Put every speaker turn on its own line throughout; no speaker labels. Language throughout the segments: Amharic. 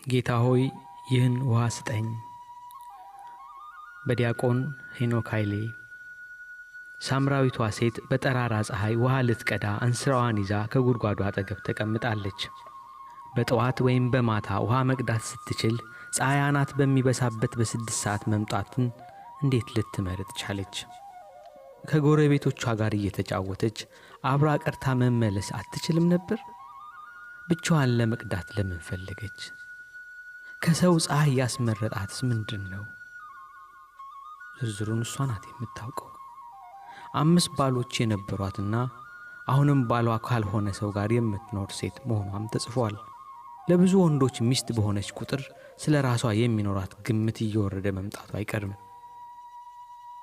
ጌታ ሆይ ይህን ውሃ ስጠኝ። በዲያቆን ሄኖክ ኃይሌ። ሳምራዊቷ ሴት በጠራራ ፀሐይ ውሃ ልትቀዳ እንስራዋን ይዛ ከጉድጓዱ አጠገብ ተቀምጣለች። በጠዋት ወይም በማታ ውሃ መቅዳት ስትችል ፀሐይ አናት በሚበሳበት በ6 ሰዓት መምጣትን እንዴት ልትመርጥ ቻለች? ከጎረቤቶቿ ጋር እየተጫወተች አብራ ቀርታ መመለስ አትችልም ነበር? ብቻዋን ለመቅዳት ለምን ፈለገች? ከሰው ፀሐይ ያስመረጣትስ ምንድን ነው? ዝርዝሩን እሷ ናት የምታውቀው። 5 ባሎች የነበሯትና አሁንም ባሏ ካልሆነ ሰው ጋር የምትኖር ሴት መሆኗም ተጽፏል። ለብዙ ወንዶች ሚስት በሆነች ቁጥር ስለ ራሷ የሚኖራት ግምት እየወረደ መምጣቱ አይቀርም።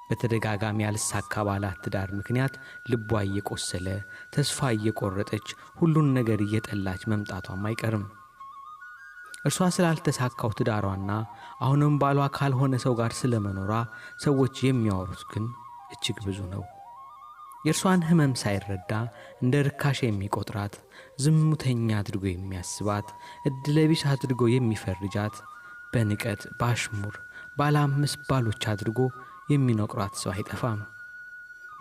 በተደጋጋሚ ያልሳካ ባላት ትዳር ምክንያት ልቧ እየቆሰለ ተስፋ እየቆረጠች ሁሉን ነገር እየጠላች መምጣቷም አይቀርም። እርሷ ስላልተሳካው ትዳሯና አሁንም ባሏ ካልሆነ ሰው ጋር ስለመኖሯ ሰዎች የሚያወሩት ግን እጅግ ብዙ ነው። የእርሷን ሕመም ሳይረዳ እንደ ርካሽ የሚቆጥራት፣ ዝሙተኛ አድርጎ የሚያስባት፣ ዕድለቢስ አድርጎ የሚፈርጃት፣ በንቀት ባሽሙር ባለ 5 ባሎች አድርጎ የሚነቅሯት ሰው አይጠፋም።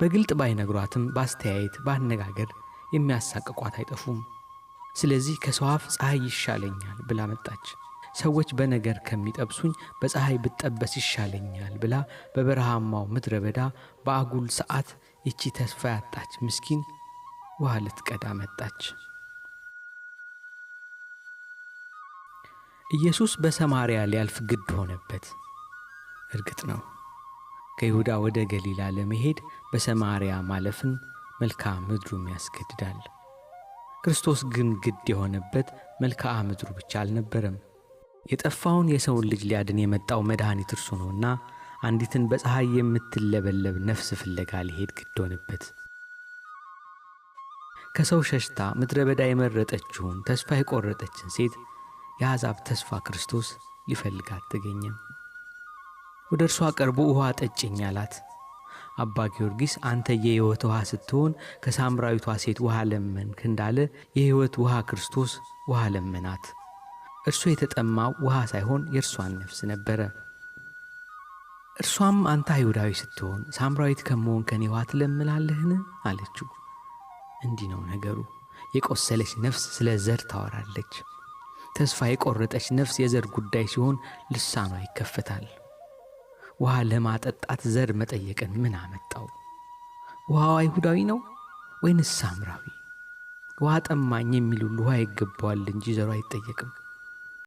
በግልጥ ባይነግሯትም ባስተያየት ባነጋገር የሚያሳቅቋት አይጠፉም። ስለዚህ ከሰው አፍ ፀሐይ ይሻለኛል ብላ መጣች። ሰዎች በነገር ከሚጠብሱኝ በፀሐይ ብጠበስ ይሻለኛል ብላ በበረሃማው ምድረ በዳ በአጉል ሰዓት ይቺ ተስፋ ያጣች ምስኪን ውሃ ልትቀዳ መጣች። ኢየሱስ በሰማርያ ሊያልፍ ግድ ሆነበት። እርግጥ ነው ከይሁዳ ወደ ገሊላ ለመሄድ በሰማርያ ማለፍን መልክዓ ምድሩም ያስገድዳል። ክርስቶስ ግን ግድ የሆነበት መልክዓ ምድሩ ብቻ አልነበረም። የጠፋውን የሰውን ልጅ ሊያድን የመጣው መድኃኒት እርሱ ነውና አንዲትን በፀሐይ የምትለበለብ ነፍስ ፍለጋ ሊሄድ ግድ ሆነበት። ከሰው ሸሽታ ምድረ በዳ የመረጠችውን ተስፋ የቆረጠችን ሴት የአሕዛብ ተስፋ ክርስቶስ ሊፈልጋት ተገኘ። ወደ እርሷ ቀርቦ ውሃ ጠጭኝ አላት። አባ ጊዮርጊስ አንተ የሕይወት ውሃ ስትሆን ከሳምራዊቷ ሴት ውሃ ለመንክ እንዳለ የሕይወት ውሃ ክርስቶስ ውሃ ለመናት። እርሱ የተጠማው ውሃ ሳይሆን የእርሷን ነፍስ ነበረ። እርሷም አንተ አይሁዳዊ ስትሆን ሳምራዊት ከመሆን ከኔ ውሃ ትለምናለህን አለችው። እንዲህ ነው ነገሩ። የቆሰለች ነፍስ ስለ ዘር ታወራለች። ተስፋ የቆረጠች ነፍስ የዘር ጉዳይ ሲሆን ልሳኗ ይከፈታል። ውሃ ለማጠጣት ዘር መጠየቅን ምን አመጣው? ውሃው አይሁዳዊ ነው ወይንስ ሳምራዊ? ውሃ ጠማኝ የሚል ሁሉ ውሃ ይገባዋል እንጂ ዘሩ አይጠየቅም።